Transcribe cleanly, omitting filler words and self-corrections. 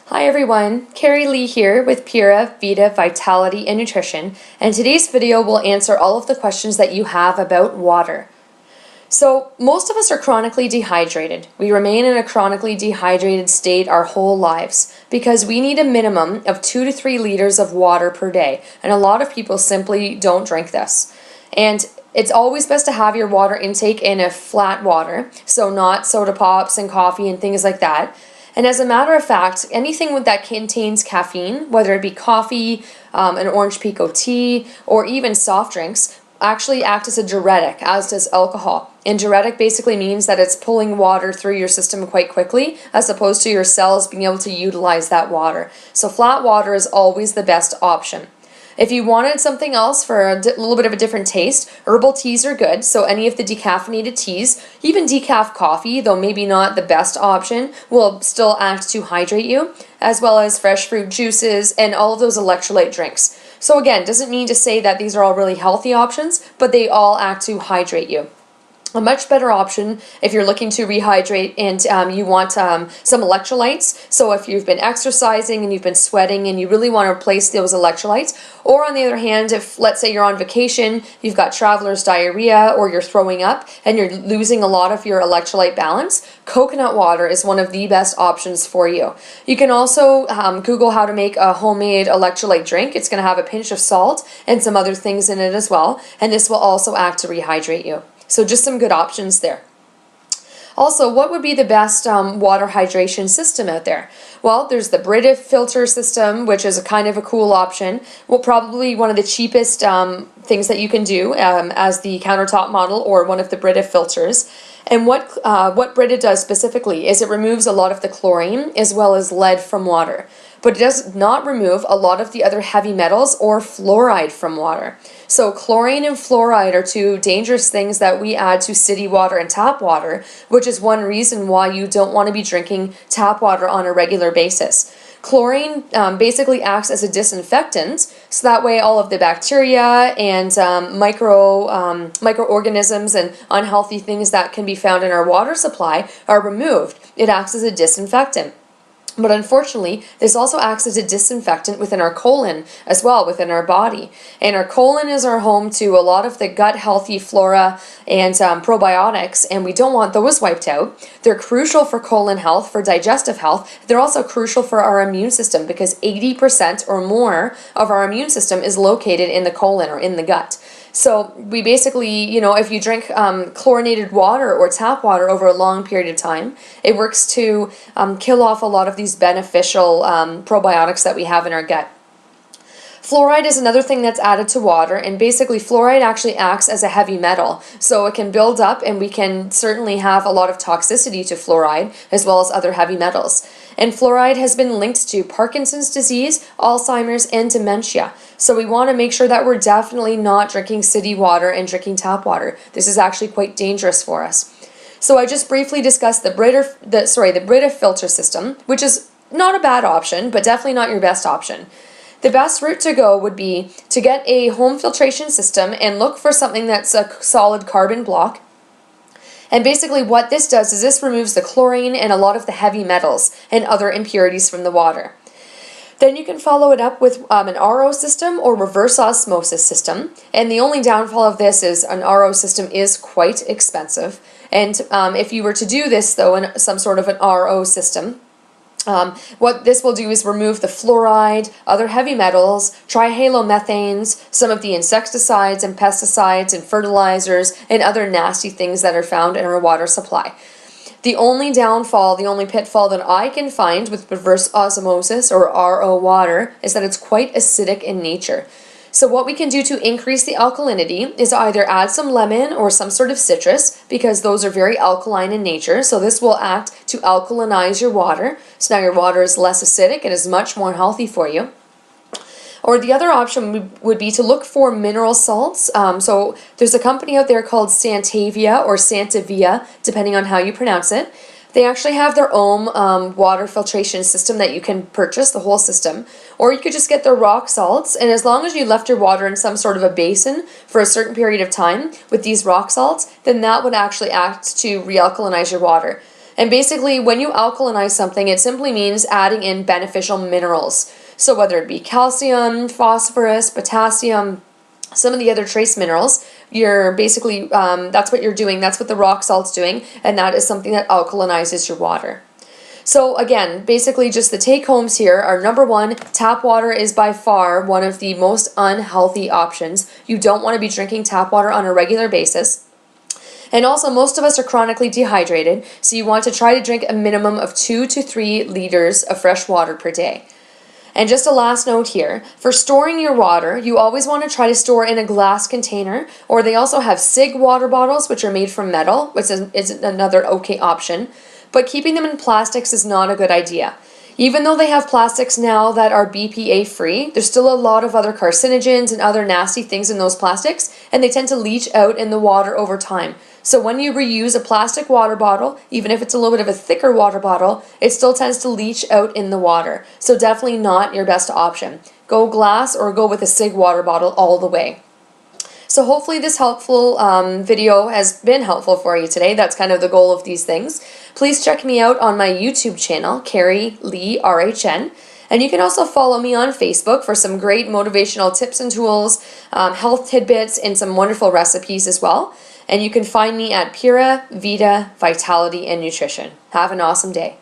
Hi everyone, Carrie Lee here with Pura Vita Vitality and Nutrition, and today's video will answer all of the questions that you have about water. So most of us are chronically dehydrated. We remain in a chronically dehydrated state our whole lives because we need a minimum of 2 to 3 liters of water per day, and a lot of people simply don't drink this. And it's always best to have your water intake in a flat water, so not soda pops and coffee and things like that. And as a matter of fact, anything that contains caffeine, whether it be coffee, an orange pekoe tea, or even soft drinks, actually act as a diuretic, as does alcohol. And diuretic basically means that it's pulling water through your system quite quickly, as opposed to your cells being able to utilize that water. So flat water is always the best option. If you wanted something else for a little bit of a different taste, herbal teas are good. So any of the decaffeinated teas, even decaf coffee, though maybe not the best option, will still act to hydrate you, as well as fresh fruit juices and all of those electrolyte drinks. So again, doesn't mean to say that these are all really healthy options, but they all act to hydrate you. A much better option if you're looking to rehydrate and you want some electrolytes. So if you've been exercising and you've been sweating and you really want to replace those electrolytes, or on the other hand, if let's say you're on vacation, you've got traveler's diarrhea or you're throwing up and you're losing a lot of your electrolyte balance, coconut water is one of the best options for you. You can also Google how to make a homemade electrolyte drink. It's going to have a pinch of salt and some other things in it as well, and this will also act to rehydrate you. So just some good options there. Also, what would be the best water hydration system out there? Well, there's the Brita Filter system, which is a kind of a cool option. Well, probably one of the cheapest things that you can do as the countertop model or one of the Brita filters. And what Brita does specifically is it removes a lot of the chlorine as well as lead from water. But it does not remove a lot of the other heavy metals or fluoride from water. So chlorine and fluoride are two dangerous things that we add to city water and tap water, which is one reason why you don't want to be drinking tap water on a regular basis. Chlorine basically acts as a disinfectant, so that way all of the bacteria and microorganisms and unhealthy things that can be found in our water supply are removed. It acts as a disinfectant. But unfortunately, this also acts as a disinfectant within our colon as well, within our body. And our colon is our home to a lot of the gut healthy flora and probiotics, and we don't want those wiped out. They're crucial for colon health, for digestive health. They're also crucial for our immune system because 80% or more of our immune system is located in the colon or in the gut. So we basically, if you drink chlorinated water or tap water over a long period of time, it works to kill off a lot of these beneficial probiotics that we have in our gut. Fluoride is another thing that's added to water, and basically fluoride actually acts as a heavy metal. So it can build up, and we can certainly have a lot of toxicity to fluoride as well as other heavy metals. And fluoride has been linked to Parkinson's disease, Alzheimer's, and dementia. So we want to make sure that we're definitely not drinking city water and drinking tap water. This is actually quite dangerous for us. So I just briefly discussed the Brita filter system, which is not a bad option, but definitely not your best option. The best route to go would be to get a home filtration system and look for something that's a solid carbon block. And basically what this does is this removes the chlorine and a lot of the heavy metals and other impurities from the water. Then you can follow it up with an RO system or reverse osmosis system. And the only downfall of this is an RO system is quite expensive. And if you were to do this, though, in some sort of an RO system, what this will do is remove the fluoride, other heavy metals, trihalomethanes, some of the insecticides and pesticides and fertilizers, and other nasty things that are found in our water supply. The only downfall, the only pitfall that I can find with reverse osmosis or RO water is that it's quite acidic in nature. So what we can do to increase the alkalinity is either add some lemon or some sort of citrus, because those are very alkaline in nature. So this will act to alkalinize your water. So now your water is less acidic and is much more healthy for you. Or the other option would be to look for mineral salts. So there's a company out there called Santavia or Santavia, depending on how you pronounce it. They actually have their own water filtration system that you can purchase, the whole system. Or you could just get their rock salts, and as long as you left your water in some sort of a basin for a certain period of time with these rock salts, then that would actually act to realkalinize your water. And basically, when you alkalinize something, it simply means adding in beneficial minerals. So whether it be calcium, phosphorus, potassium, some of the other trace minerals, you're basically, that's what you're doing, that's what the rock salt's doing, and that is something that alkalinizes your water. So again, basically just the take-homes here are: number one, tap water is by far one of the most unhealthy options. You don't want to be drinking tap water on a regular basis. And also, most of us are chronically dehydrated, so you want to try to drink a minimum of 2 to 3 liters of fresh water per day. And just a last note here, for storing your water, you always want to try to store in a glass container, or they also have SIG water bottles, which are made from metal, which is another okay option. But keeping them in plastics is not a good idea. Even though they have plastics now that are BPA free, there's still a lot of other carcinogens and other nasty things in those plastics, and they tend to leach out in the water over time. So when you reuse a plastic water bottle, even if it's a little bit of a thicker water bottle, it still tends to leach out in the water. So definitely not your best option. Go glass or go with a SIG water bottle all the way. So hopefully this helpful video has been helpful for you today. That's kind of the goal of these things. Please check me out on my YouTube channel, Carrie Lee RHN. And you can also follow me on Facebook for some great motivational tips and tools, health tidbits, and some wonderful recipes as well. And you can find me at Pura Vida Vitality and Nutrition. Have an awesome day.